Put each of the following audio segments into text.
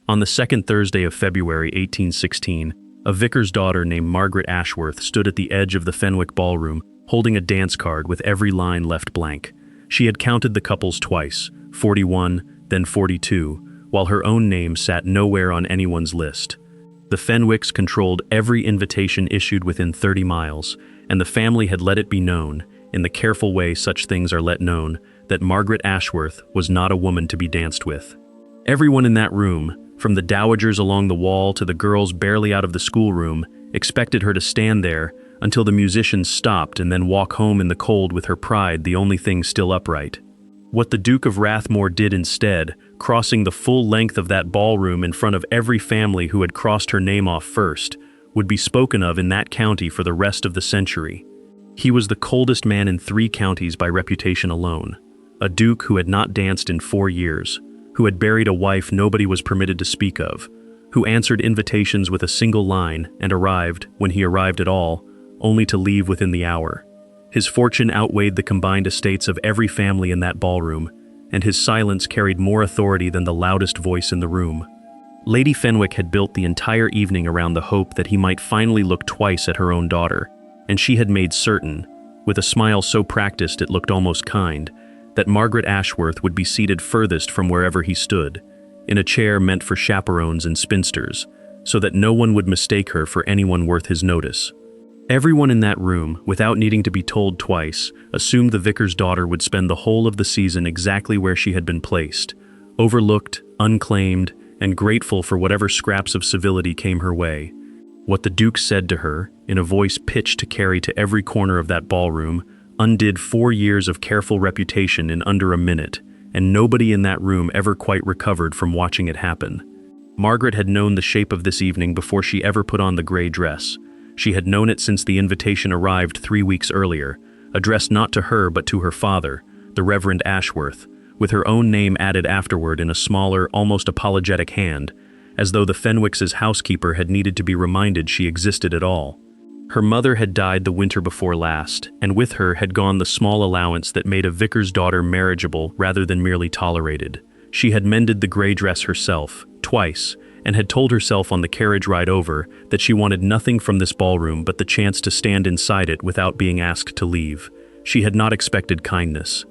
On the second Thursday of February 1816, a vicar's daughter named Margaret Ashworth stood at the edge of the Fenwick ballroom, holding a dance card with every line left blank. She had counted the couples twice, 41, then 42, while her own name sat nowhere on anyone's list. The Fenwicks controlled every invitation issued within 30 miles, and the family had let it be known, in the careful way such things are let known, that Margaret Ashworth was not a woman to be danced with. Everyone in that room, from the dowagers along the wall to the girls barely out of the schoolroom, expected her to stand there until the musicians stopped and then walk home in the cold with her pride the only thing still upright. What the Duke of Rathmore did instead, crossing the full length of that ballroom in front of every family who had crossed her name off first, would be spoken of in that county for the rest of the century. He was the coldest man in 3 counties by reputation alone, a duke who had not danced in 4 years, who had buried a wife nobody was permitted to speak of, who answered invitations with a single line and arrived, when he arrived at all, only to leave within the hour. His fortune outweighed the combined estates of every family in that ballroom, and his silence carried more authority than the loudest voice in the room. Lady Fenwick had built the entire evening around the hope that he might finally look twice at her own daughter, and she had made certain, with a smile so practiced it looked almost kind, that Margaret Ashworth would be seated furthest from wherever he stood, in a chair meant for chaperones and spinsters, so that no one would mistake her for anyone worth his notice. Everyone in that room, without needing to be told twice, assumed the vicar's daughter would spend the whole of the season exactly where she had been placed, overlooked, unclaimed, and grateful for whatever scraps of civility came her way. What the Duke said to her, in a voice pitched to carry to every corner of that ballroom, undid 4 years of careful reputation in under a minute, and nobody in that room ever quite recovered from watching it happen. Margaret had known the shape of this evening before she ever put on the gray dress. She had known it since the invitation arrived 3 weeks earlier, addressed not to her but to her father, the Reverend Ashworth, with her own name added afterward in a smaller, almost apologetic hand, as though the Fenwicks' housekeeper had needed to be reminded she existed at all. Her mother had died the winter before last, and with her had gone the small allowance that made a vicar's daughter marriageable rather than merely tolerated. She had mended the gray dress herself, twice, and had told herself on the carriage ride over that she wanted nothing from this ballroom but the chance to stand inside it without being asked to leave. She had not expected kindness.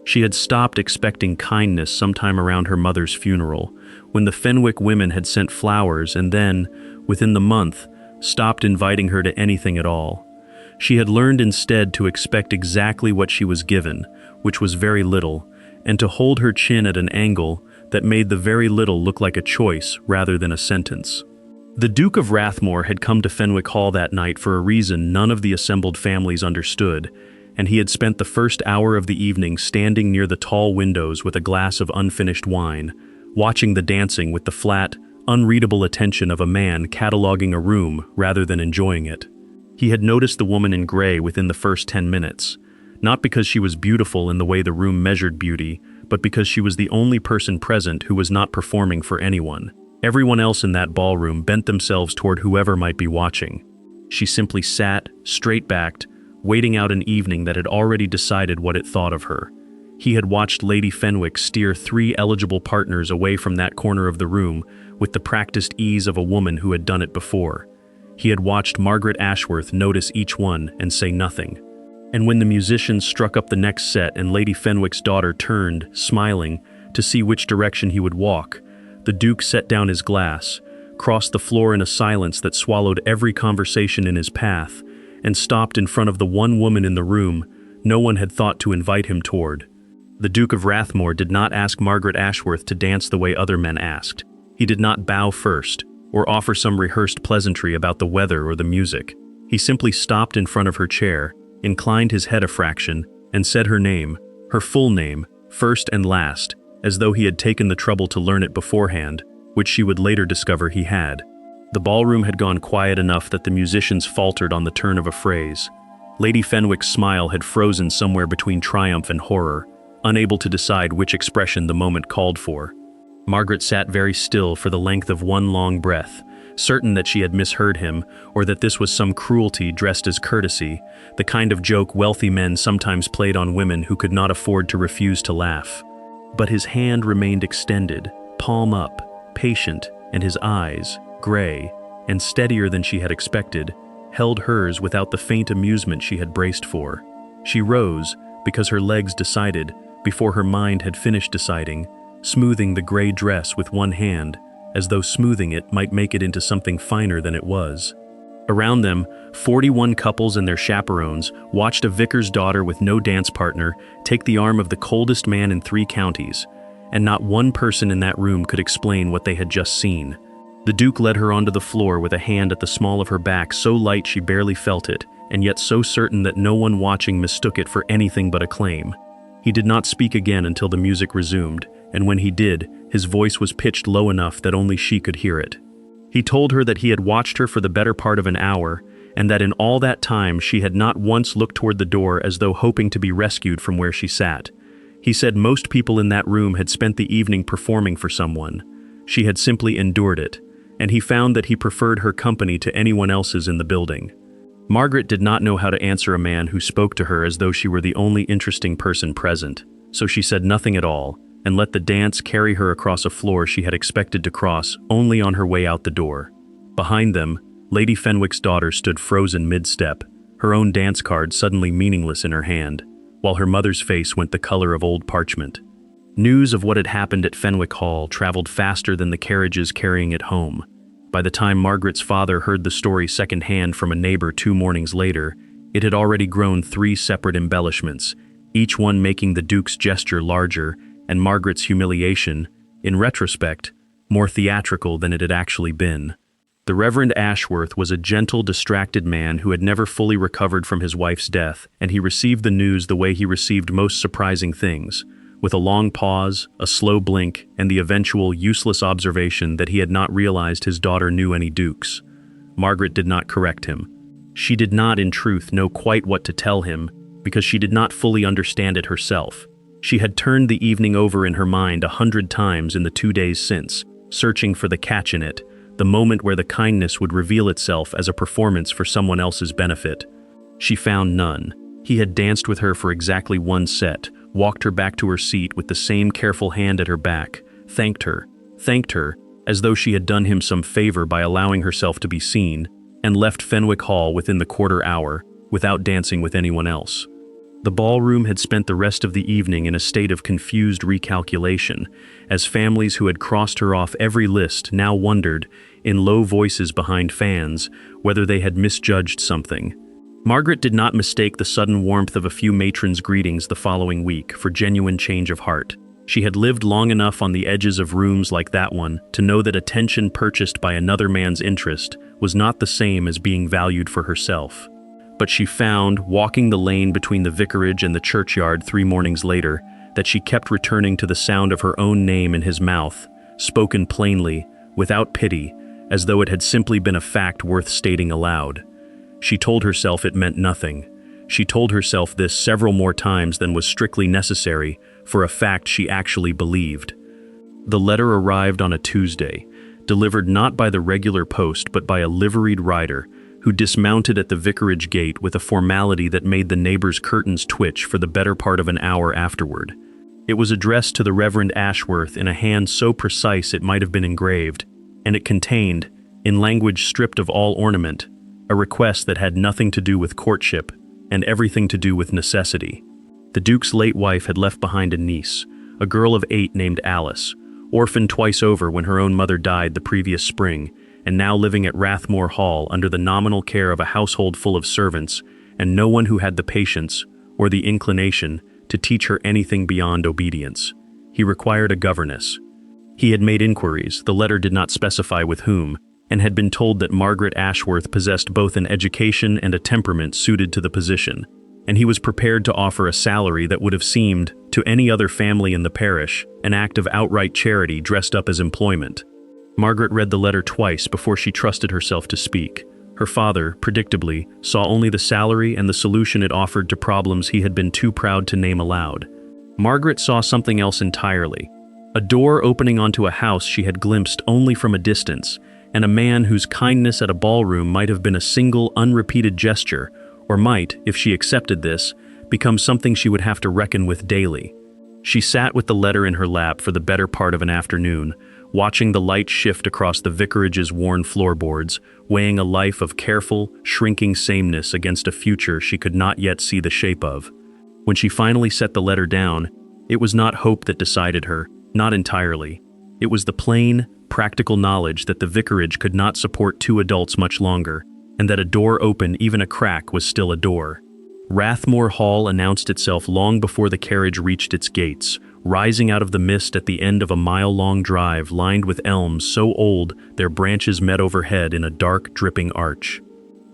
She had stopped expecting kindness sometime around her mother's funeral, when the Fenwick women had sent flowers and then, within the month, stopped inviting her to anything at all. She had learned instead to expect exactly what she was given, which was very little, and to hold her chin at an angle that made the very little look like a choice rather than a sentence. The Duke of Rathmore had come to Fenwick Hall that night for a reason none of the assembled families understood, and he had spent the first hour of the evening standing near the tall windows with a glass of unfinished wine, watching the dancing with the flat, unreadable attention of a man cataloging a room rather than enjoying it. He had noticed the woman in gray within the first 10 minutes, not because she was beautiful in the way the room measured beauty, but because she was the only person present who was not performing for anyone. Everyone else in that ballroom bent themselves toward whoever might be watching. She simply sat, straight-backed, waiting out an evening that had already decided what it thought of her. He had watched Lady Fenwick steer 3 eligible partners away from that corner of the room with the practiced ease of a woman who had done it before. He had watched Margaret Ashworth notice each one and say nothing. And when the musicians struck up the next set and Lady Fenwick's daughter turned, smiling, to see which direction he would walk, the Duke set down his glass, crossed the floor in a silence that swallowed every conversation in his path, and stopped in front of the one woman in the room no one had thought to invite him toward. The Duke of Rathmore did not ask Margaret Ashworth to dance the way other men asked. He did not bow first, or offer some rehearsed pleasantry about the weather or the music. He simply stopped in front of her chair, inclined his head a fraction, and said her name, her full name, first and last, as though he had taken the trouble to learn it beforehand, which she would later discover he had. The ballroom had gone quiet enough that the musicians faltered on the turn of a phrase. Lady Fenwick's smile had frozen somewhere between triumph and horror, unable to decide which expression the moment called for. Margaret sat very still for the length of one long breath, certain that she had misheard him, or that this was some cruelty dressed as courtesy, the kind of joke wealthy men sometimes played on women who could not afford to refuse to laugh. But his hand remained extended, palm up, patient, and his eyes, gray and steadier than she had expected, held hers without the faint amusement she had braced for. She rose because her legs decided, before her mind had finished deciding, smoothing the gray dress with one hand, as though smoothing it might make it into something finer than it was. Around them, 41 couples and their chaperones watched a vicar's daughter with no dance partner take the arm of the coldest man in 3 counties, and not one person in that room could explain what they had just seen. The Duke led her onto the floor with a hand at the small of her back so light she barely felt it, and yet so certain that no one watching mistook it for anything but acclaim. He did not speak again until the music resumed, and when he did, his voice was pitched low enough that only she could hear it. He told her that he had watched her for the better part of an hour, and that in all that time she had not once looked toward the door as though hoping to be rescued from where she sat. He said most people in that room had spent the evening performing for someone. She had simply endured it, and he found that he preferred her company to anyone else's in the building. Margaret did not know how to answer a man who spoke to her as though she were the only interesting person present, so she said nothing at all, and let the dance carry her across a floor she had expected to cross only on her way out the door. Behind them, Lady Fenwick's daughter stood frozen mid-step, her own dance card suddenly meaningless in her hand, while her mother's face went the color of old parchment. News of what had happened at Fenwick Hall traveled faster than the carriages carrying it home. By the time Margaret's father heard the story secondhand from a neighbor 2 mornings later, it had already grown 3 separate embellishments, each one making the Duke's gesture larger and Margaret's humiliation, in retrospect, more theatrical than it had actually been. The Reverend Ashworth was a gentle, distracted man who had never fully recovered from his wife's death, and he received the news the way he received most surprising things, with a long pause, a slow blink, and the eventual useless observation that he had not realized his daughter knew any dukes. Margaret did not correct him. She did not, in truth, know quite what to tell him, because she did not fully understand it herself. She had turned the evening over in her mind 100 times in the 2 days since, searching for the catch in it, the moment where the kindness would reveal itself as a performance for someone else's benefit. She found none. He had danced with her for exactly 1 set, walked her back to her seat with the same careful hand at her back, thanked her, as though she had done him some favor by allowing herself to be seen, and left Fenwick Hall within the quarter hour, without dancing with anyone else. The ballroom had spent the rest of the evening in a state of confused recalculation, as families who had crossed her off every list now wondered, in low voices behind fans, whether they had misjudged something. Margaret did not mistake the sudden warmth of a few matrons' greetings the following week for genuine change of heart. She had lived long enough on the edges of rooms like that one to know that attention purchased by another man's interest was not the same as being valued for herself. But she found, walking the lane between the vicarage and the churchyard 3 mornings later, that she kept returning to the sound of her own name in his mouth, spoken plainly, without pity, as though it had simply been a fact worth stating aloud. She told herself it meant nothing. She told herself this several more times than was strictly necessary for a fact she actually believed. The letter arrived on a Tuesday, delivered not by the regular post but by a liveried rider, who dismounted at the vicarage gate with a formality that made the neighbors' curtains twitch for the better part of an hour afterward. It was addressed to the Reverend Ashworth in a hand so precise it might have been engraved, and it contained, in language stripped of all ornament, a request that had nothing to do with courtship and everything to do with necessity. The Duke's late wife had left behind a niece, a girl of 8 named Alice, orphaned twice over when her own mother died the previous spring, and now living at Rathmore Hall under the nominal care of a household full of servants, and no one who had the patience, or the inclination, to teach her anything beyond obedience. He required a governess. He had made inquiries, the letter did not specify with whom, and had been told that Margaret Ashworth possessed both an education and a temperament suited to the position, and he was prepared to offer a salary that would have seemed, to any other family in the parish, an act of outright charity dressed up as employment. Margaret read the letter twice before she trusted herself to speak. Her father, predictably, saw only the salary and the solution it offered to problems he had been too proud to name aloud. Margaret saw something else entirely. A door opening onto a house she had glimpsed only from a distance, and a man whose kindness at a ballroom might have been a single, unrepeated gesture, or might, if she accepted this, become something she would have to reckon with daily. She sat with the letter in her lap for the better part of an afternoon, watching the light shift across the vicarage's worn floorboards, weighing a life of careful, shrinking sameness against a future she could not yet see the shape of. When she finally set the letter down, it was not hope that decided her, not entirely. It was the plain, practical knowledge that the vicarage could not support two adults much longer, and that a door open, even a crack, was still a door. Rathmore Hall announced itself long before the carriage reached its gates, rising out of the mist at the end of a mile-long drive lined with elms so old their branches met overhead in a dark, dripping arch.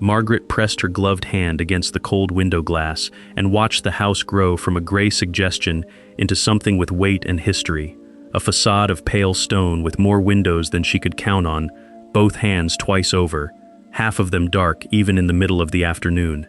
Margaret pressed her gloved hand against the cold window glass and watched the house grow from a gray suggestion into something with weight and history, a facade of pale stone with more windows than she could count on, both hands twice over, half of them dark even in the middle of the afternoon.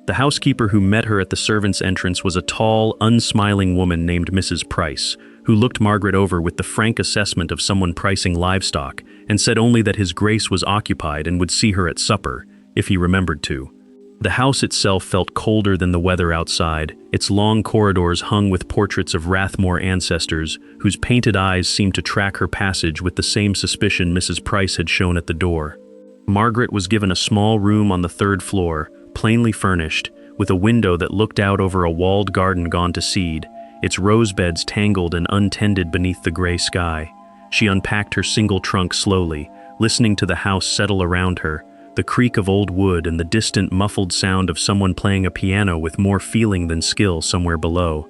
The housekeeper who met her at the servants' entrance was a tall, unsmiling woman named Mrs. Price, who looked Margaret over with the frank assessment of someone pricing livestock, and said only that his grace was occupied and would see her at supper, if he remembered to. The house itself felt colder than the weather outside, its long corridors hung with portraits of Rathmore ancestors, whose painted eyes seemed to track her passage with the same suspicion Mrs. Price had shown at the door. Margaret was given a small room on the third floor, plainly furnished, with a window that looked out over a walled garden gone to seed, its rose beds tangled and untended beneath the gray sky. She unpacked her single trunk slowly, listening to the house settle around her, the creak of old wood and the distant muffled sound of someone playing a piano with more feeling than skill somewhere below.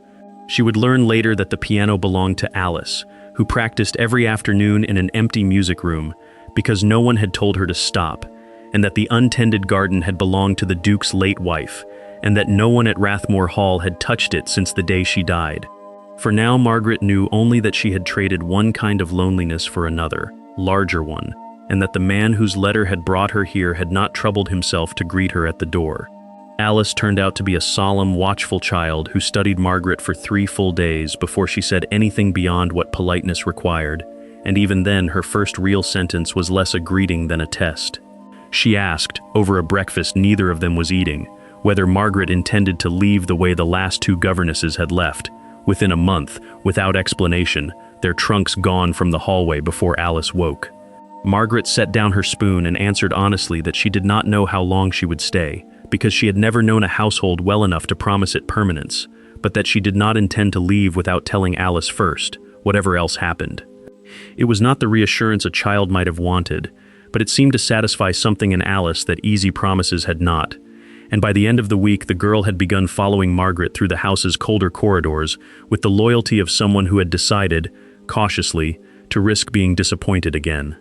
She would learn later that the piano belonged to Alice, who practiced every afternoon in an empty music room, because no one had told her to stop, and that the untended garden had belonged to the Duke's late wife, and that no one at Rathmore Hall had touched it since the day she died. For now Margaret knew only that she had traded one kind of loneliness for another, larger one, and that the man whose letter had brought her here had not troubled himself to greet her at the door. Alice turned out to be a solemn, watchful child who studied Margaret for 3 full days before she said anything beyond what politeness required, and even then her first real sentence was less a greeting than a test. She asked, over a breakfast neither of them was eating, whether Margaret intended to leave the way the last 2 governesses had left, within a month, without explanation, their trunks gone from the hallway before Alice woke. Margaret set down her spoon and answered honestly that she did not know how long she would stay, because she had never known a household well enough to promise it permanence, but that she did not intend to leave without telling Alice first, whatever else happened. It was not the reassurance a child might have wanted, but it seemed to satisfy something in Alice that easy promises had not, and by the end of the week the girl had begun following Margaret through the house's colder corridors with the loyalty of someone who had decided, cautiously, to risk being disappointed again.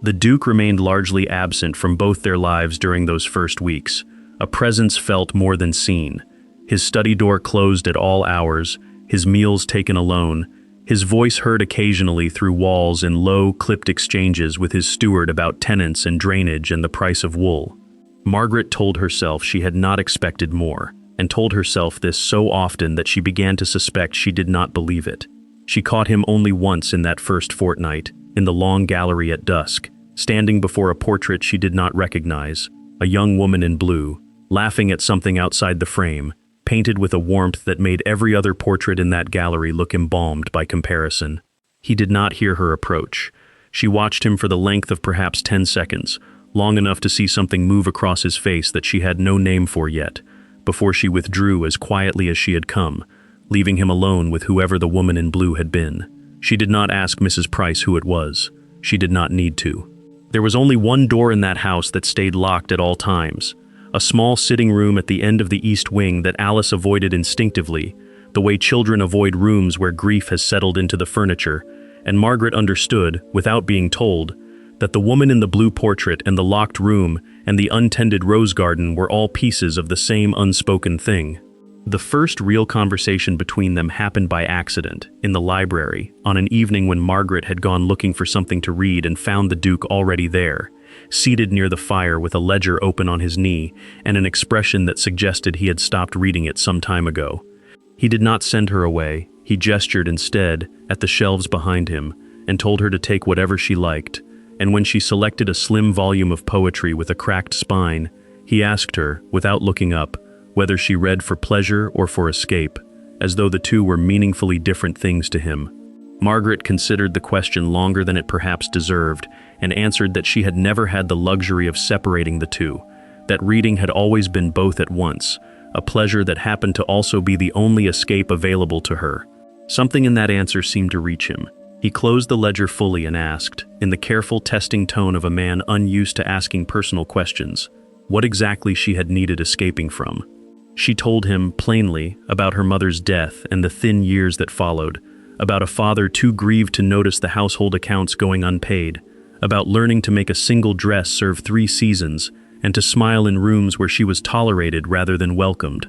The Duke remained largely absent from both their lives during those first weeks, a presence felt more than seen, his study door closed at all hours, his meals taken alone, his voice heard occasionally through walls in low, clipped exchanges with his steward about tenants and drainage and the price of wool. Margaret told herself she had not expected more, and told herself this so often that she began to suspect she did not believe it. She caught him only once in that first fortnight, in the long gallery at dusk, standing before a portrait she did not recognize, a young woman in blue, laughing at something outside the frame, painted with a warmth that made every other portrait in that gallery look embalmed by comparison. He did not hear her approach. She watched him for the length of perhaps 10 seconds, long enough to see something move across his face that she had no name for yet, before she withdrew as quietly as she had come, leaving him alone with whoever the woman in blue had been. She did not ask Mrs. Price who it was. She did not need to. There was only one door in that house that stayed locked at all times, a small sitting room at the end of the east wing that Alice avoided instinctively, the way children avoid rooms where grief has settled into the furniture, and Margaret understood, without being told, that the woman in the blue portrait and the locked room and the untended rose garden were all pieces of the same unspoken thing. The first real conversation between them happened by accident, in the library, on an evening when Margaret had gone looking for something to read and found the Duke already there, seated near the fire with a ledger open on his knee and an expression that suggested he had stopped reading it some time ago. He did not send her away. He gestured instead at the shelves behind him and told her to take whatever she liked, and when she selected a slim volume of poetry with a cracked spine, he asked her, without looking up, whether she read for pleasure or for escape, as though the two were meaningfully different things to him. Margaret considered the question longer than it perhaps deserved, and answered that she had never had the luxury of separating the two, that reading had always been both at once, a pleasure that happened to also be the only escape available to her. Something in that answer seemed to reach him. He closed the ledger fully and asked, in the careful, testing tone of a man unused to asking personal questions, what exactly she had needed escaping from. She told him, plainly, about her mother's death and the thin years that followed, about a father too grieved to notice the household accounts going unpaid, about learning to make a single dress serve 3 seasons, and to smile in rooms where she was tolerated rather than welcomed.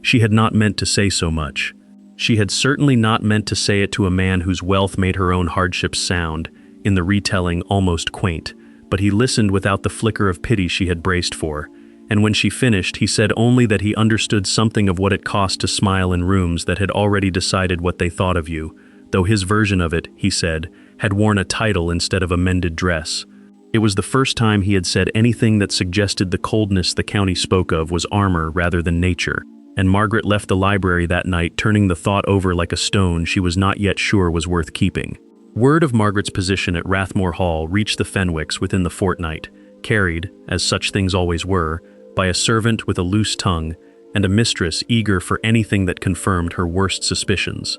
She had not meant to say so much. She had certainly not meant to say it to a man whose wealth made her own hardships sound, in the retelling, almost quaint, but he listened without the flicker of pity she had braced for, and when she finished, he said only that he understood something of what it cost to smile in rooms that had already decided what they thought of you, though his version of it, he said, had worn a title instead of a mended dress. It was the first time he had said anything that suggested the coldness the county spoke of was armor rather than nature, and Margaret left the library that night turning the thought over like a stone she was not yet sure was worth keeping. Word of Margaret's position at Rathmore Hall reached the Fenwicks within the fortnight, carried, as such things always were, by a servant with a loose tongue and a mistress eager for anything that confirmed her worst suspicions.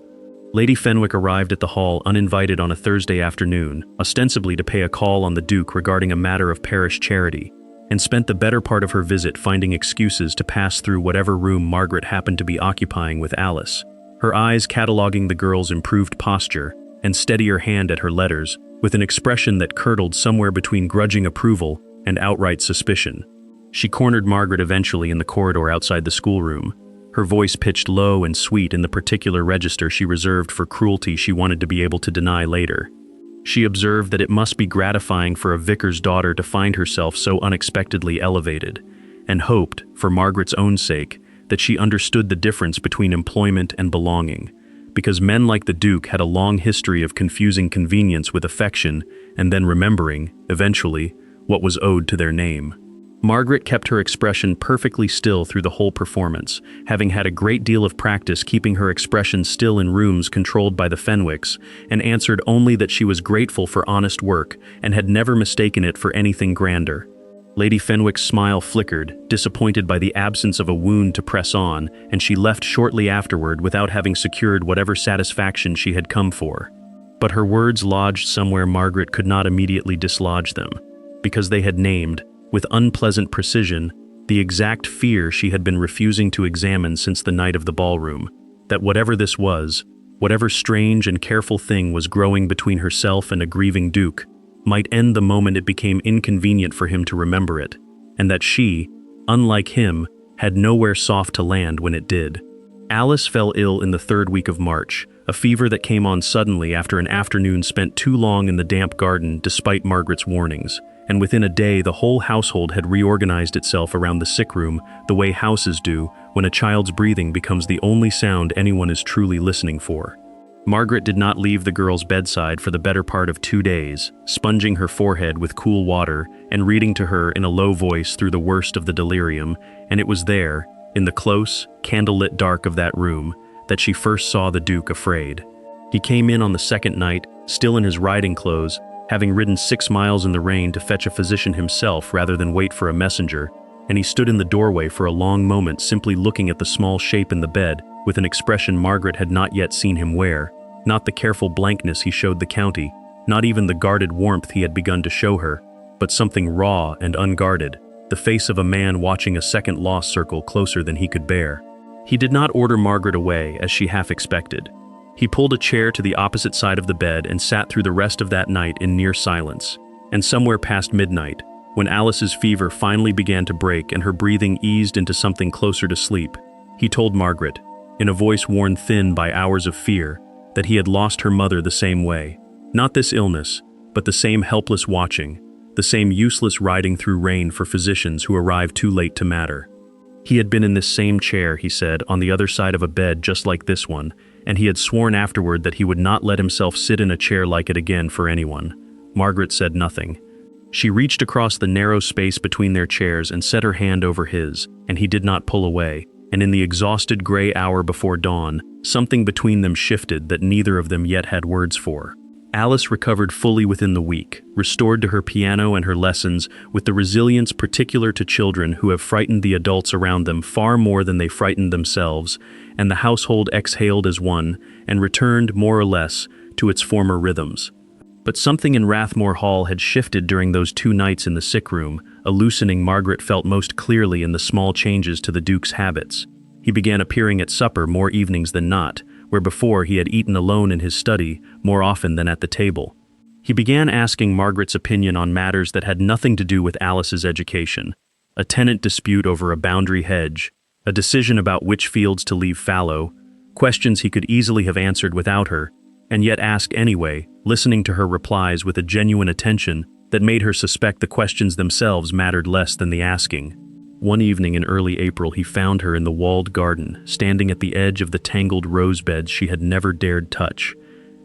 Lady Fenwick arrived at the hall uninvited on a Thursday afternoon, ostensibly to pay a call on the Duke regarding a matter of parish charity, and spent the better part of her visit finding excuses to pass through whatever room Margaret happened to be occupying with Alice, her eyes cataloging the girl's improved posture and steadier hand at her letters, with an expression that curdled somewhere between grudging approval and outright suspicion. She cornered Margaret eventually in the corridor outside the schoolroom, her voice pitched low and sweet in the particular register she reserved for cruelty she wanted to be able to deny later. She observed that it must be gratifying for a vicar's daughter to find herself so unexpectedly elevated, and hoped, for Margaret's own sake, that she understood the difference between employment and belonging, because men like the Duke had a long history of confusing convenience with affection and then remembering, eventually, what was owed to their name. Margaret kept her expression perfectly still through the whole performance, having had a great deal of practice keeping her expression still in rooms controlled by the Fenwicks, and answered only that she was grateful for honest work and had never mistaken it for anything grander. Lady Fenwick's smile flickered, disappointed by the absence of a wound to press on, and she left shortly afterward without having secured whatever satisfaction she had come for. But her words lodged somewhere Margaret could not immediately dislodge them, because they had named, with unpleasant precision, the exact fear she had been refusing to examine since the night of the ballroom, that whatever this was, whatever strange and careful thing was growing between herself and a grieving Duke, might end the moment it became inconvenient for him to remember it, and that she, unlike him, had nowhere soft to land when it did. Alice fell ill in the 3rd week of March, a fever that came on suddenly after an afternoon spent too long in the damp garden despite Margaret's warnings, and within a day the whole household had reorganized itself around the sick room the way houses do when a child's breathing becomes the only sound anyone is truly listening for. Margaret did not leave the girl's bedside for the better part of 2 days, sponging her forehead with cool water and reading to her in a low voice through the worst of the delirium, and it was there, in the close, candlelit dark of that room, that she first saw the Duke afraid. He came in on the 2nd night, still in his riding clothes, having ridden 6 miles in the rain to fetch a physician himself rather than wait for a messenger, and he stood in the doorway for a long moment simply looking at the small shape in the bed with an expression Margaret had not yet seen him wear, not the careful blankness he showed the county, not even the guarded warmth he had begun to show her, but something raw and unguarded, the face of a man watching a second loss circle closer than he could bear. He did not order Margaret away, as she half expected. He pulled a chair to the opposite side of the bed and sat through the rest of that night in near silence, and somewhere past midnight, when Alice's fever finally began to break and her breathing eased into something closer to sleep, he told Margaret, in a voice worn thin by hours of fear, that he had lost her mother the same way. Not this illness, but the same helpless watching, the same useless riding through rain for physicians who arrived too late to matter. He had been in this same chair, he said, on the other side of a bed just like this one, and he had sworn afterward that he would not let himself sit in a chair like it again for anyone. Margaret said nothing. She reached across the narrow space between their chairs and set her hand over his, and he did not pull away, and in the exhausted gray hour before dawn, Something between them shifted that neither of them yet had words for. Alice recovered fully within the week, restored to her piano and her lessons with the resilience particular to children who have frightened the adults around them far more than they frightened themselves, and the household exhaled as one and returned, more or less, to its former rhythms. But something in Rathmore Hall had shifted during those 2 nights in the sick room, a loosening Margaret felt most clearly in the small changes to the Duke's habits. He began appearing at supper more evenings than not, where before he had eaten alone in his study more often than at the table. He began asking Margaret's opinion on matters that had nothing to do with Alice's education, a tenant dispute over a boundary hedge, a decision about which fields to leave fallow, questions he could easily have answered without her, and yet ask anyway, listening to her replies with a genuine attention that made her suspect the questions themselves mattered less than the asking. One evening in early April he found her in the walled garden, standing at the edge of the tangled rose beds she had never dared touch,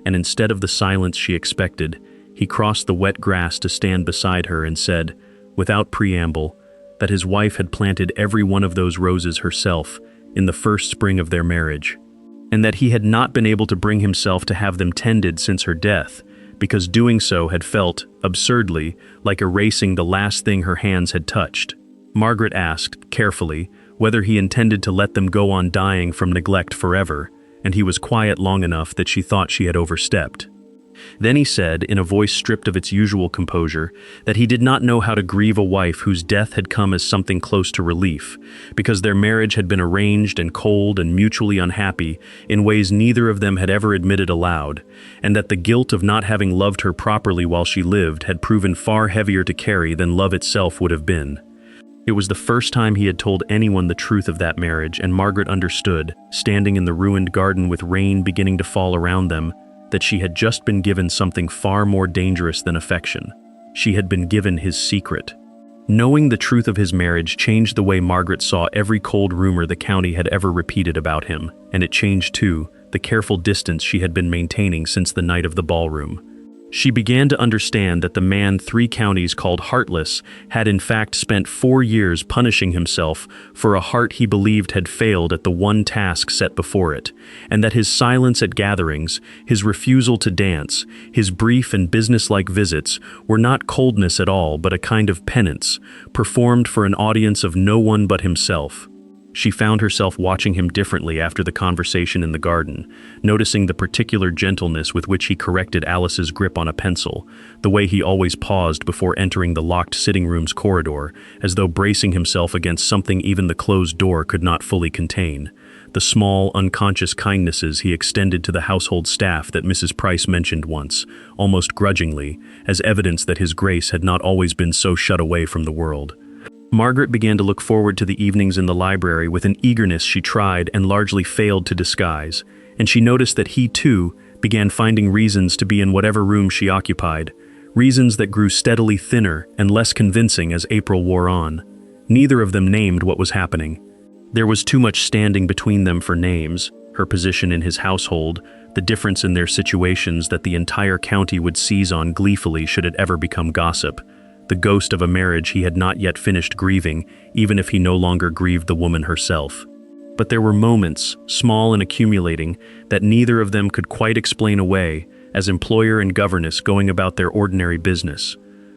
and instead of the silence she expected, he crossed the wet grass to stand beside her and said, without preamble, that his wife had planted every one of those roses herself in the first spring of their marriage, and that he had not been able to bring himself to have them tended since her death, because doing so had felt, absurdly, like erasing the last thing her hands had touched. Margaret asked, carefully, whether he intended to let them go on dying from neglect forever, and he was quiet long enough that she thought she had overstepped. Then he said, in a voice stripped of its usual composure, that he did not know how to grieve a wife whose death had come as something close to relief, because their marriage had been arranged and cold and mutually unhappy in ways neither of them had ever admitted aloud, and that the guilt of not having loved her properly while she lived had proven far heavier to carry than love itself would have been. It was the first time he had told anyone the truth of that marriage, and Margaret understood, standing in the ruined garden with rain beginning to fall around them, that she had just been given something far more dangerous than affection. She had been given his secret. Knowing the truth of his marriage changed the way Margaret saw every cold rumor the county had ever repeated about him, and it changed, too, the careful distance she had been maintaining since the night of the ballroom. She began to understand that the man 3 counties called heartless had in fact spent 4 years punishing himself for a heart he believed had failed at the one task set before it, and that his silence at gatherings, his refusal to dance, his brief and businesslike visits were not coldness at all but a kind of penance, performed for an audience of no one but himself. She found herself watching him differently after the conversation in the garden, noticing the particular gentleness with which he corrected Alice's grip on a pencil, the way he always paused before entering the locked sitting room's corridor, as though bracing himself against something even the closed door could not fully contain, the small, unconscious kindnesses he extended to the household staff that Mrs. Price mentioned once, almost grudgingly, as evidence that his grace had not always been so shut away from the world. Margaret began to look forward to the evenings in the library with an eagerness she tried and largely failed to disguise, and she noticed that he, too, began finding reasons to be in whatever room she occupied, reasons that grew steadily thinner and less convincing as April wore on. Neither of them named what was happening. There was too much standing between them for names, her position in his household, the difference in their situations that the entire county would seize on gleefully should it ever become gossip, the ghost of a marriage he had not yet finished grieving, even if he no longer grieved the woman herself. But there were moments, small and accumulating, that neither of them could quite explain away, as employer and governess going about their ordinary business.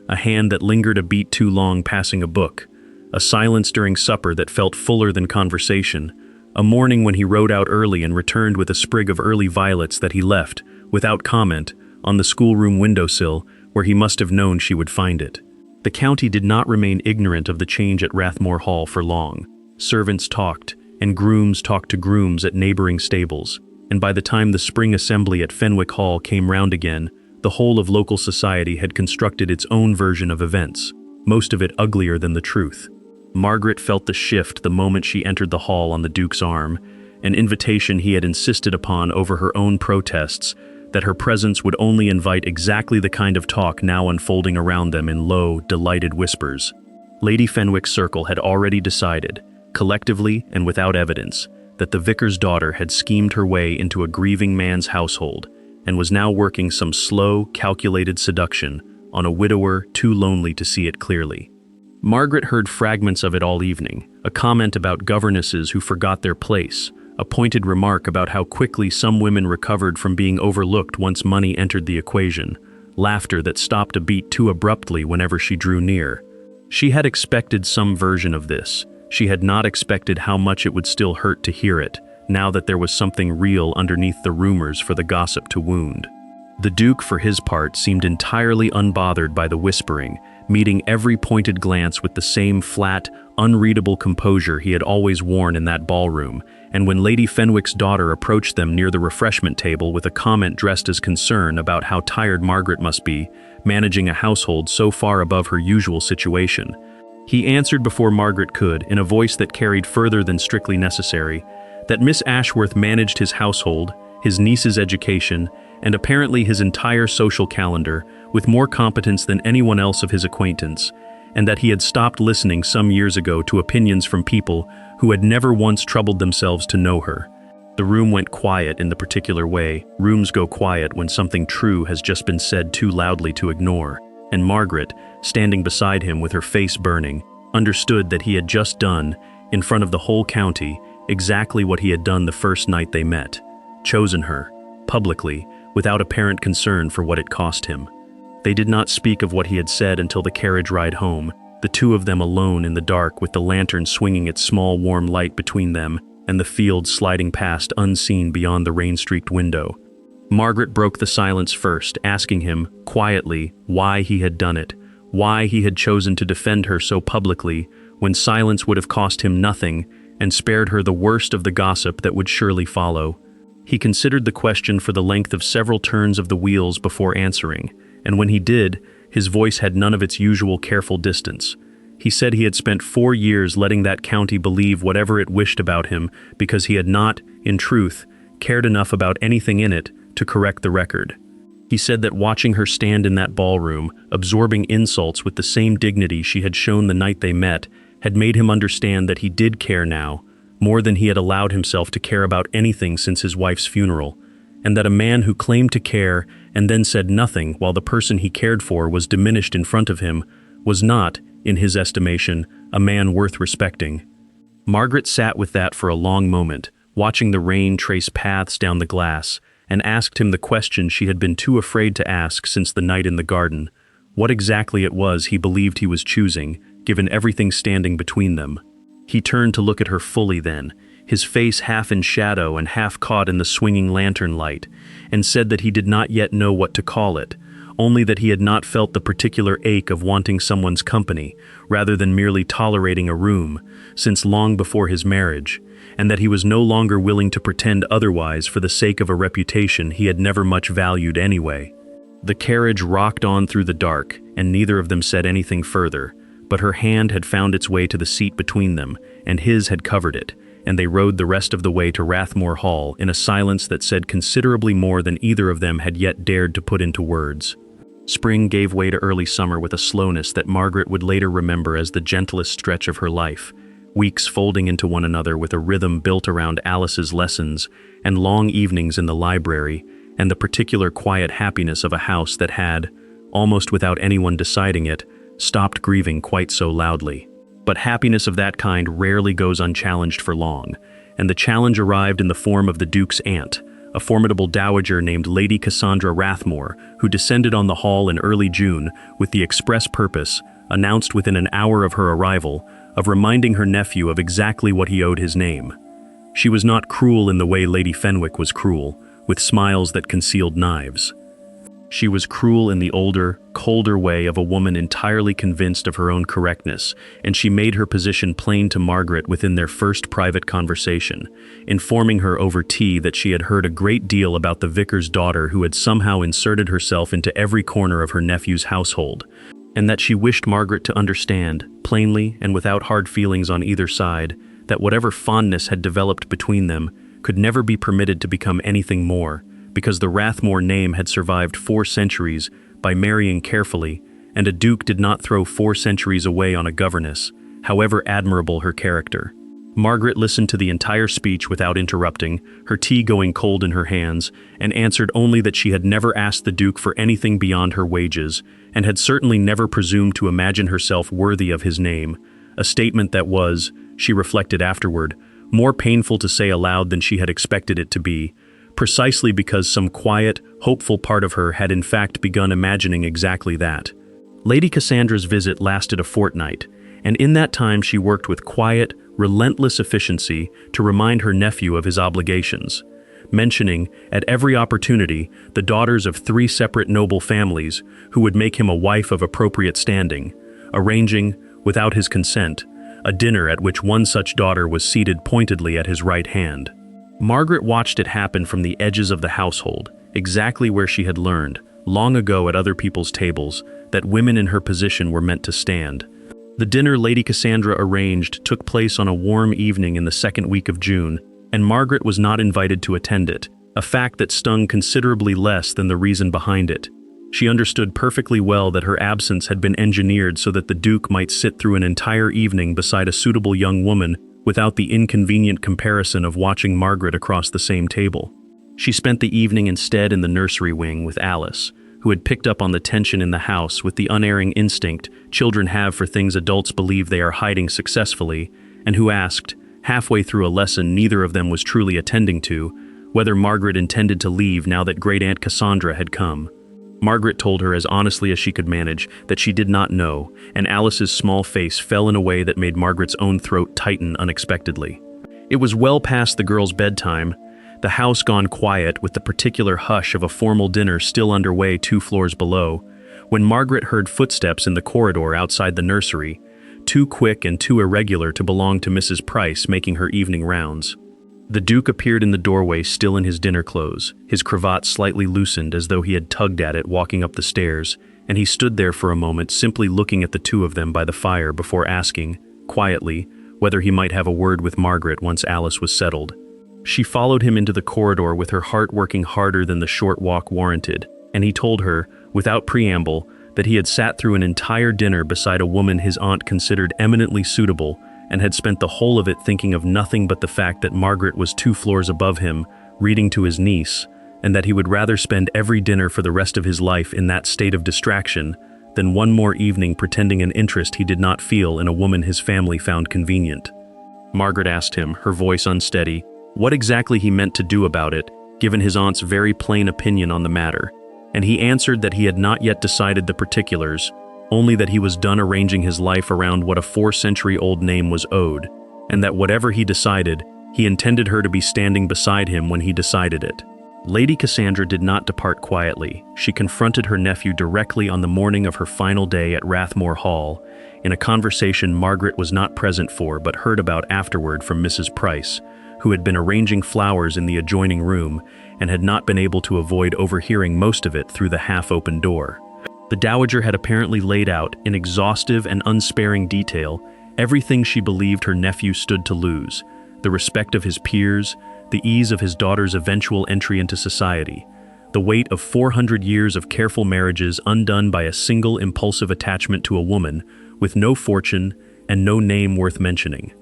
A hand that lingered a beat too long passing a book, a silence during supper that felt fuller than conversation, a morning when he rode out early and returned with a sprig of early violets that he left, without comment, on the schoolroom windowsill, where he must have known she would find it. The county did not remain ignorant of the change at Rathmore Hall for long. Servants talked, and grooms talked to grooms at neighboring stables, and by the time the spring assembly at Fenwick Hall came round again, the whole of local society had constructed its own version of events, most of it uglier than the truth. Margaret felt the shift the moment she entered the hall on the Duke's arm, an invitation he had insisted upon over her own protests, that her presence would only invite exactly the kind of talk now unfolding around them in low, delighted whispers. Lady Fenwick's circle had already decided, collectively and without evidence, that the vicar's daughter had schemed her way into a grieving man's household and was now working some slow, calculated seduction on a widower too lonely to see it clearly. Margaret heard fragments of it all evening, a comment about governesses who forgot their place, a pointed remark about how quickly some women recovered from being overlooked once money entered the equation, laughter that stopped a beat too abruptly whenever she drew near. She had expected some version of this. She had not expected how much it would still hurt to hear it, now that there was something real underneath the rumors for the gossip to wound. The Duke, for his part, seemed entirely unbothered by the whispering, meeting every pointed glance with the same flat, unreadable composure he had always worn in that ballroom, and when Lady Fenwick's daughter approached them near the refreshment table with a comment dressed as concern about how tired Margaret must be, managing a household so far above her usual situation, he answered before Margaret could, in a voice that carried further than strictly necessary, that Miss Ashworth managed his household, his niece's education, and apparently his entire social calendar with more competence than anyone else of his acquaintance, and that he had stopped listening some years ago to opinions from people who had never once troubled themselves to know her. The room went quiet in the particular way rooms go quiet when something true has just been said too loudly to ignore, and Margaret, standing beside him with her face burning, understood that he had just done, in front of the whole county, exactly what he had done the first night they met, chosen her, publicly, without apparent concern for what it cost him. They did not speak of what he had said until the carriage ride home, the two of them alone in the dark with the lantern swinging its small warm light between them and the field sliding past unseen beyond the rain-streaked window. Margaret broke the silence first, asking him, quietly, why he had done it, why he had chosen to defend her so publicly when silence would have cost him nothing and spared her the worst of the gossip that would surely follow. He considered the question for the length of several turns of the wheels before answering, and when he did, his voice had none of its usual careful distance. He said he had spent 4 years letting that county believe whatever it wished about him because he had not, in truth, cared enough about anything in it to correct the record. He said that watching her stand in that ballroom, absorbing insults with the same dignity she had shown the night they met, had made him understand that he did care now, more than he had allowed himself to care about anything since his wife's funeral, and that a man who claimed to care and then said nothing while the person he cared for was diminished in front of him was not, in his estimation, a man worth respecting. Margaret sat with that for a long moment, watching the rain trace paths down the glass, and asked him the question she had been too afraid to ask since the night in the garden, what exactly it was he believed he was choosing, given everything standing between them. He turned to look at her fully then, his face half in shadow and half caught in the swinging lantern light, and said that he did not yet know what to call it, only that he had not felt the particular ache of wanting someone's company, rather than merely tolerating a room, since long before his marriage, and that he was no longer willing to pretend otherwise for the sake of a reputation he had never much valued anyway. The carriage rocked on through the dark, and neither of them said anything further, but her hand had found its way to the seat between them, and his had covered it, and they rode the rest of the way to Rathmore Hall in a silence that said considerably more than either of them had yet dared to put into words. Spring gave way to early summer with a slowness that Margaret would later remember as the gentlest stretch of her life, weeks folding into one another with a rhythm built around Alice's lessons and long evenings in the library, and the particular quiet happiness of a house that had, almost without anyone deciding it, stopped grieving quite so loudly. But happiness of that kind rarely goes unchallenged for long, and the challenge arrived in the form of the Duke's aunt, a formidable dowager named Lady Cassandra Rathmore, who descended on the hall in early June with the express purpose, announced within an hour of her arrival, of reminding her nephew of exactly what he owed his name. She was not cruel in the way Lady Fenwick was cruel, with smiles that concealed knives. She was cruel in the older, colder way of a woman entirely convinced of her own correctness, and she made her position plain to Margaret within their first private conversation, informing her over tea that she had heard a great deal about the vicar's daughter who had somehow inserted herself into every corner of her nephew's household, and that she wished Margaret to understand, plainly and without hard feelings on either side, that whatever fondness had developed between them could never be permitted to become anything more, because the Rathmore name had survived 4 centuries by marrying carefully, and a duke did not throw 4 centuries away on a governess, however admirable her character. Margaret listened to the entire speech without interrupting, her tea going cold in her hands, and answered only that she had never asked the duke for anything beyond her wages, and had certainly never presumed to imagine herself worthy of his name, a statement that was, she reflected afterward, more painful to say aloud than she had expected it to be, precisely because some quiet, hopeful part of her had in fact begun imagining exactly that. Lady Cassandra's visit lasted a fortnight, and in that time she worked with quiet, relentless efficiency to remind her nephew of his obligations, mentioning, at every opportunity, the daughters of 3 separate noble families who would make him a wife of appropriate standing, arranging, without his consent, a dinner at which one such daughter was seated pointedly at his right hand. Margaret watched it happen from the edges of the household, exactly where she had learned, long ago at other people's tables, that women in her position were meant to stand. The dinner Lady Cassandra arranged took place on a warm evening in the second week of June, and Margaret was not invited to attend it, a fact that stung considerably less than the reason behind it. She understood perfectly well that her absence had been engineered so that the Duke might sit through an entire evening beside a suitable young woman without the inconvenient comparison of watching Margaret across the same table. She spent the evening instead in the nursery wing with Alice, who had picked up on the tension in the house with the unerring instinct children have for things adults believe they are hiding successfully, and who asked, halfway through a lesson neither of them was truly attending to, whether Margaret intended to leave now that Great Aunt Cassandra had come. Margaret told her as honestly as she could manage that she did not know, and Alice's small face fell in a way that made Margaret's own throat tighten unexpectedly. It was well past the girl's bedtime, the house gone quiet with the particular hush of a formal dinner still underway 2 floors below, when Margaret heard footsteps in the corridor outside the nursery, too quick and too irregular to belong to Mrs. Price making her evening rounds. The Duke appeared in the doorway still in his dinner clothes, his cravat slightly loosened as though he had tugged at it walking up the stairs, and he stood there for a moment simply looking at the 2 of them by the fire before asking, quietly, whether he might have a word with Margaret once Alice was settled. She followed him into the corridor with her heart working harder than the short walk warranted, and he told her, without preamble, that he had sat through an entire dinner beside a woman his aunt considered eminently suitable and had spent the whole of it thinking of nothing but the fact that Margaret was 2 floors above him, reading to his niece, and that he would rather spend every dinner for the rest of his life in that state of distraction than one more evening pretending an interest he did not feel in a woman his family found convenient. Margaret asked him, her voice unsteady, what exactly he meant to do about it, given his aunt's very plain opinion on the matter, and he answered that he had not yet decided the particulars, only that he was done arranging his life around what a 4-century-old name was owed, and that whatever he decided, he intended her to be standing beside him when he decided it. Lady Cassandra did not depart quietly. She confronted her nephew directly on the morning of her final day at Rathmore Hall, in a conversation Margaret was not present for but heard about afterward from Mrs. Price, who had been arranging flowers in the adjoining room and had not been able to avoid overhearing most of it through the half-open door. The Dowager had apparently laid out, in exhaustive and unsparing detail, everything she believed her nephew stood to lose, the respect of his peers, the ease of his daughter's eventual entry into society, the weight of 400 years of careful marriages undone by a single impulsive attachment to a woman with no fortune and no name worth mentioning.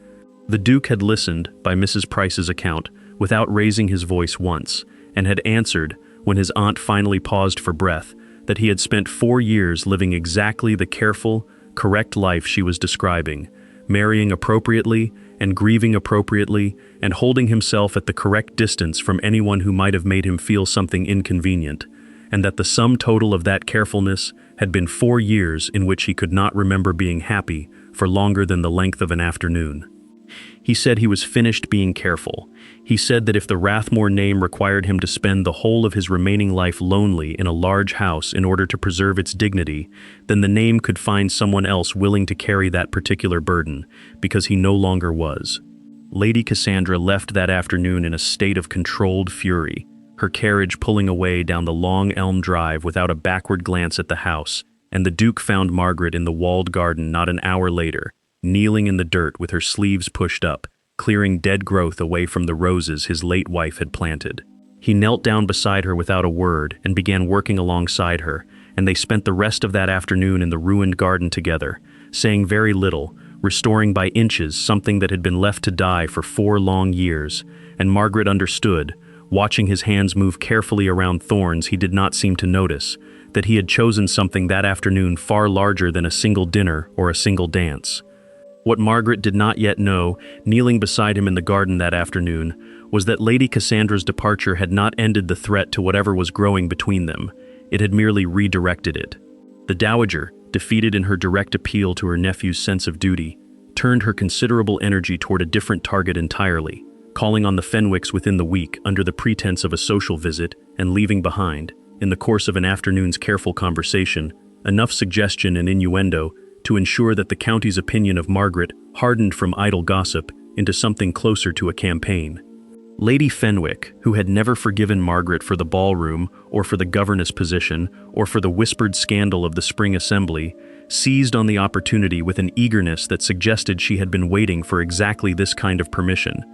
The Duke had listened, by Mrs. Price's account, without raising his voice once, and had answered, when his aunt finally paused for breath, that he had spent 4 years living exactly the careful, correct life she was describing, marrying appropriately and grieving appropriately and holding himself at the correct distance from anyone who might have made him feel something inconvenient, and that the sum total of that carefulness had been 4 years in which he could not remember being happy for longer than the length of an afternoon. He said he was finished being careful. He said that if the Rathmore name required him to spend the whole of his remaining life lonely in a large house in order to preserve its dignity, then the name could find someone else willing to carry that particular burden, because he no longer was. Lady Cassandra left that afternoon in a state of controlled fury, her carriage pulling away down the long elm drive without a backward glance at the house, and the Duke found Margaret in the walled garden not an hour later, kneeling in the dirt with her sleeves pushed up, clearing dead growth away from the roses his late wife had planted. He knelt down beside her without a word and began working alongside her, and they spent the rest of that afternoon in the ruined garden together, saying very little, restoring by inches something that had been left to die for 4 long years, and Margaret understood, watching his hands move carefully around thorns he did not seem to notice, that he had chosen something that afternoon far larger than a single dinner or a single dance. What Margaret did not yet know, kneeling beside him in the garden that afternoon, was that Lady Cassandra's departure had not ended the threat to whatever was growing between them. It had merely redirected it. The Dowager, defeated in her direct appeal to her nephew's sense of duty, turned her considerable energy toward a different target entirely, calling on the Fenwicks within the week under the pretense of a social visit and leaving behind, in the course of an afternoon's careful conversation, enough suggestion and innuendo to ensure that the county's opinion of Margaret hardened from idle gossip into something closer to a campaign. Lady Fenwick, who had never forgiven Margaret for the ballroom or for the governess position or for the whispered scandal of the spring assembly, seized on the opportunity with an eagerness that suggested she had been waiting for exactly this kind of permission.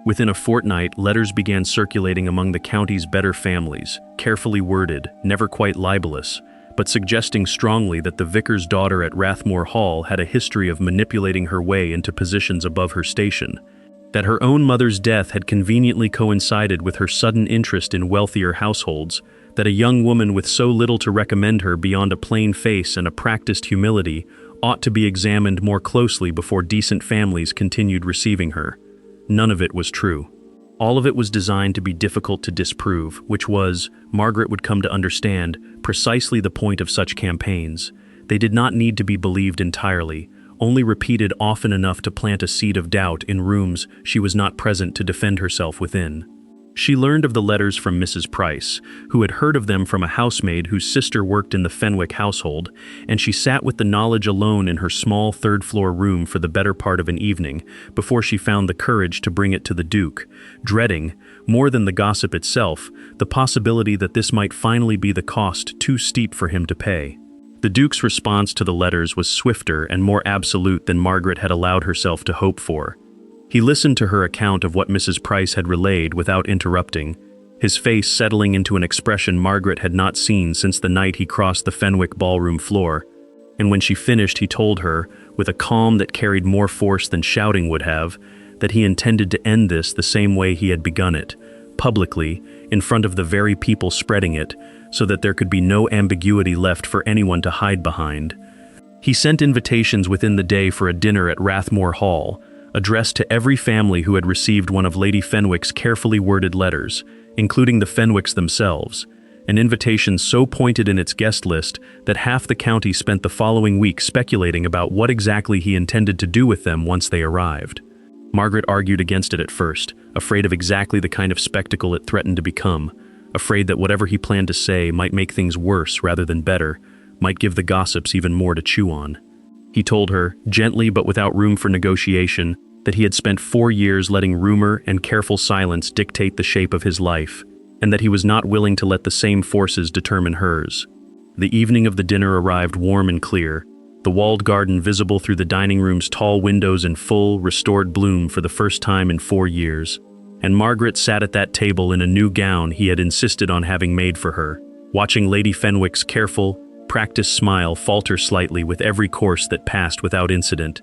Within a fortnight, letters began circulating among the county's better families, carefully worded, never quite libelous, but suggesting strongly that the vicar's daughter at Rathmore Hall had a history of manipulating her way into positions above her station, that her own mother's death had conveniently coincided with her sudden interest in wealthier households, that a young woman with so little to recommend her beyond a plain face and a practiced humility ought to be examined more closely before decent families continued receiving her. None of it was true. All of it was designed to be difficult to disprove, which was, Margaret would come to understand, precisely the point of such campaigns. They did not need to be believed entirely, only repeated often enough to plant a seed of doubt in rooms she was not present to defend herself within. She learned of the letters from Mrs. Price, who had heard of them from a housemaid whose sister worked in the Fenwick household, and she sat with the knowledge alone in her small third-floor room for the better part of an evening before she found the courage to bring it to the Duke, dreading, more than the gossip itself, the possibility that this might finally be the cost too steep for him to pay. The Duke's response to the letters was swifter and more absolute than Margaret had allowed herself to hope for. He listened to her account of what Mrs. Price had relayed without interrupting, his face settling into an expression Margaret had not seen since the night he crossed the Fenwick ballroom floor, and when she finished he told her, with a calm that carried more force than shouting would have, that he intended to end this the same way he had begun it, publicly, in front of the very people spreading it, so that there could be no ambiguity left for anyone to hide behind. He sent invitations within the day for a dinner at Rathmore Hall, addressed to every family who had received one of Lady Fenwick's carefully worded letters, including the Fenwicks themselves, an invitation so pointed in its guest list that half the county spent the following week speculating about what exactly he intended to do with them once they arrived. Margaret argued against it at first, afraid of exactly the kind of spectacle it threatened to become, afraid that whatever he planned to say might make things worse rather than better, might give the gossips even more to chew on. He told her, gently but without room for negotiation, that he had spent 4 years letting rumor and careful silence dictate the shape of his life, and that he was not willing to let the same forces determine hers. The evening of the dinner arrived warm and clear, the walled garden visible through the dining room's tall windows in full, restored bloom for the first time in 4 years, and Margaret sat at that table in a new gown he had insisted on having made for her, watching Lady Fenwick's careful, practiced smile falter slightly with every course that passed without incident.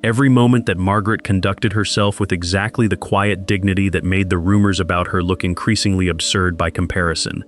Every moment that Margaret conducted herself with exactly the quiet dignity that made the rumors about her look increasingly absurd by comparison.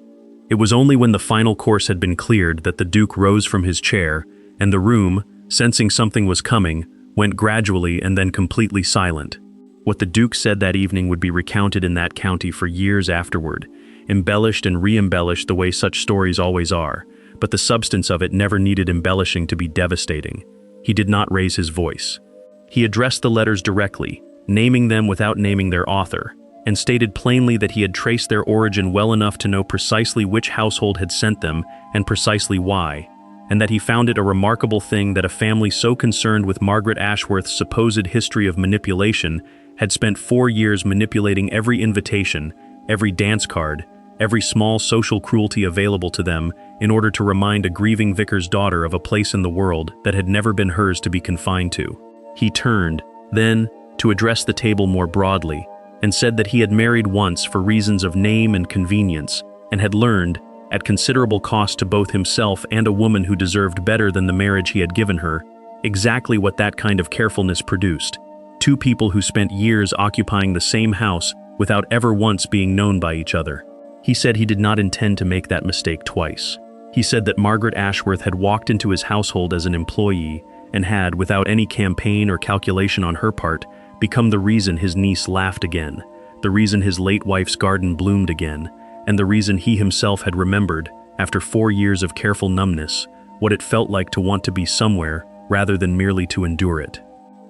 It was only when the final course had been cleared that the Duke rose from his chair, and the room, sensing something was coming, went gradually and then completely silent. What the Duke said that evening would be recounted in that county for years afterward, embellished and re-embellished the way such stories always are, but the substance of it never needed embellishing to be devastating. He did not raise his voice. He addressed the letters directly, naming them without naming their author, and stated plainly that he had traced their origin well enough to know precisely which household had sent them and precisely why, and that he found it a remarkable thing that a family so concerned with Margaret Ashworth's supposed history of manipulation had spent 4 years manipulating every invitation, every dance card, every small social cruelty available to them in order to remind a grieving vicar's daughter of a place in the world that had never been hers to be confined to. He turned, then, to address the table more broadly, and said that he had married once for reasons of name and convenience, and had learned, at considerable cost to both himself and a woman who deserved better than the marriage he had given her, exactly what that kind of carefulness produced. 2 people who spent years occupying the same house without ever once being known by each other. He said he did not intend to make that mistake twice. He said that Margaret Ashworth had walked into his household as an employee, and had, without any campaign or calculation on her part, become the reason his niece laughed again, the reason his late wife's garden bloomed again, and the reason he himself had remembered, after 4 years of careful numbness, what it felt like to want to be somewhere rather than merely to endure it.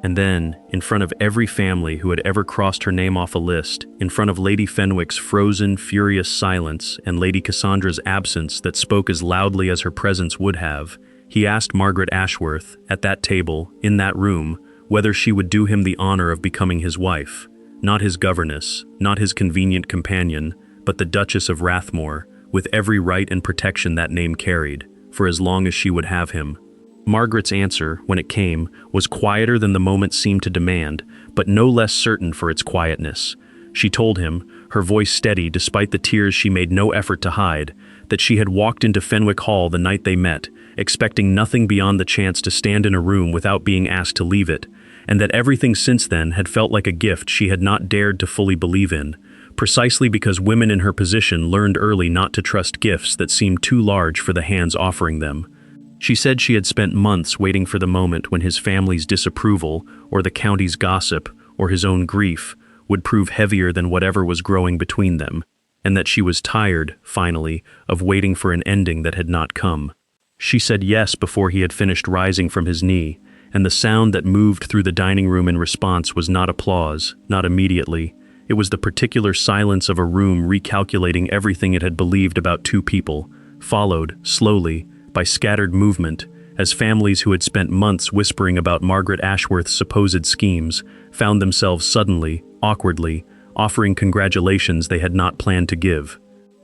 And then, in front of every family who had ever crossed her name off a list, in front of Lady Fenwick's frozen, furious silence and Lady Cassandra's absence that spoke as loudly as her presence would have, he asked Margaret Ashworth, at that table, in that room, whether she would do him the honor of becoming his wife, not his governess, not his convenient companion, but the Duchess of Rathmore, with every right and protection that name carried, for as long as she would have him. Margaret's answer, when it came, was quieter than the moment seemed to demand, but no less certain for its quietness. She told him, her voice steady despite the tears she made no effort to hide, that she had walked into Fenwick Hall the night they met, expecting nothing beyond the chance to stand in a room without being asked to leave it, and that everything since then had felt like a gift she had not dared to fully believe in, precisely because women in her position learned early not to trust gifts that seemed too large for the hands offering them. She said she had spent months waiting for the moment when his family's disapproval, or the county's gossip, or his own grief, would prove heavier than whatever was growing between them, and that she was tired, finally, of waiting for an ending that had not come. She said yes before he had finished rising from his knee, and the sound that moved through the dining room in response was not applause, not immediately. It was the particular silence of a room recalculating everything it had believed about two people, followed, slowly, by scattered movement, as families who had spent months whispering about Margaret Ashworth's supposed schemes found themselves suddenly, awkwardly, offering congratulations they had not planned to give.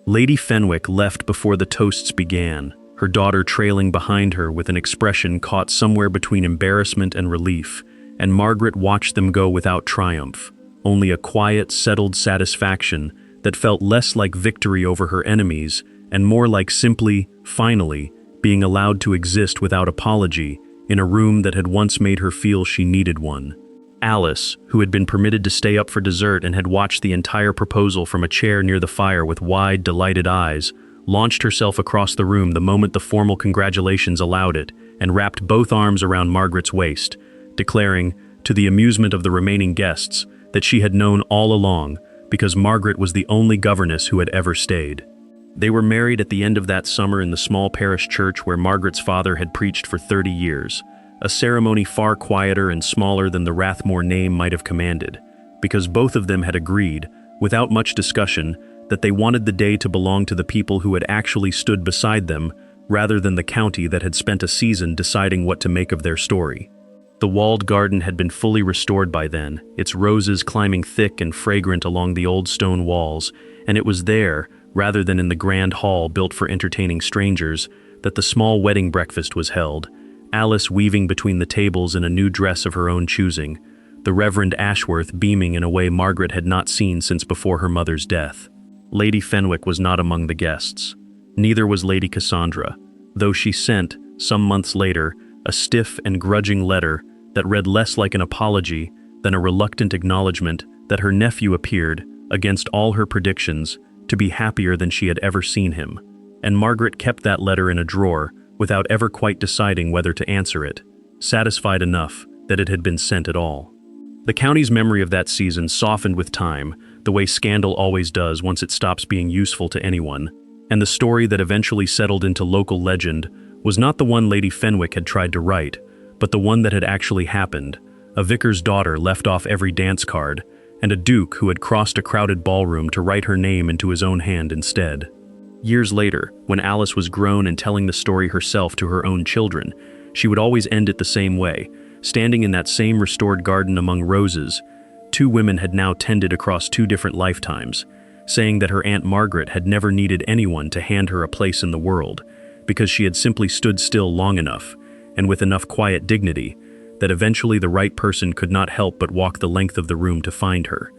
Lady Fenwick left before the toasts began, her daughter trailing behind her with an expression caught somewhere between embarrassment and relief, and Margaret watched them go without triumph, only a quiet, settled satisfaction that felt less like victory over her enemies and more like simply, finally, being allowed to exist without apology in a room that had once made her feel she needed one. Alice, who had been permitted to stay up for dessert and had watched the entire proposal from a chair near the fire with wide, delighted eyes, launched herself across the room the moment the formal congratulations allowed it and wrapped both arms around Margaret's waist, declaring, to the amusement of the remaining guests, that she had known all along because Margaret was the only governess who had ever stayed. They were married at the end of that summer in the small parish church where Margaret's father had preached for 30 years, a ceremony far quieter and smaller than the Rathmore name might have commanded, because both of them had agreed, without much discussion, that they wanted the day to belong to the people who had actually stood beside them, rather than the county that had spent a season deciding what to make of their story. The walled garden had been fully restored by then, its roses climbing thick and fragrant along the old stone walls, and it was there, rather than in the grand hall built for entertaining strangers, that the small wedding breakfast was held, Alice weaving between the tables in a new dress of her own choosing, the Reverend Ashworth beaming in a way Margaret had not seen since before her mother's death. Lady Fenwick was not among the guests. Neither was Lady Cassandra, though she sent, some months later, a stiff and grudging letter that read less like an apology than a reluctant acknowledgement that her nephew appeared, against all her predictions, to be happier than she had ever seen him, and Margaret kept that letter in a drawer without ever quite deciding whether to answer it, satisfied enough that it had been sent at all. The county's memory of that season softened with time, the way scandal always does once it stops being useful to anyone, and the story that eventually settled into local legend was not the one Lady Fenwick had tried to write, but the one that had actually happened, a vicar's daughter left off every dance card, and a duke who had crossed a crowded ballroom to write her name into his own hand instead. Years later, when Alice was grown and telling the story herself to her own children, she would always end it the same way, standing in that same restored garden among roses. Two women had now tended across 2 different lifetimes, saying that her Aunt Margaret had never needed anyone to hand her a place in the world, because she had simply stood still long enough, and with enough quiet dignity, that eventually the right person could not help but walk the length of the room to find her,